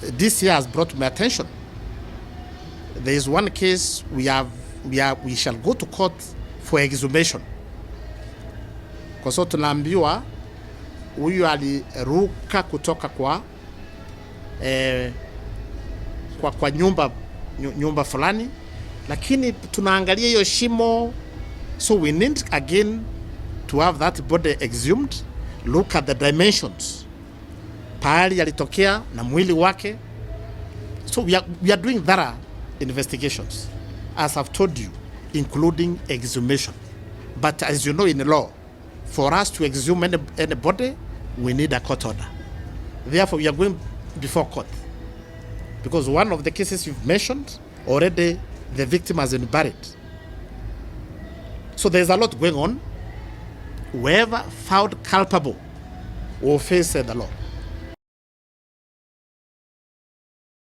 this year has brought my attention. There is one case we shall go to court for exhumation. Kwa sababu tunaambiwa huyu aliruka kutoka kwa nyumba fulani, lakini tunaangalia hiyo shimo, so we need again to have that body exhumed, look at the dimensions, pahali alitokea na mwili wake. So we are doing thorough investigations, as I've told you, including exhumation. But as you know, in the law, for us to exhume any body, we need a court order. Therefore, we are going before court, because one of the cases you've mentioned, already the victim has been buried. So there's a lot going on. Whoever found culpable will face the law.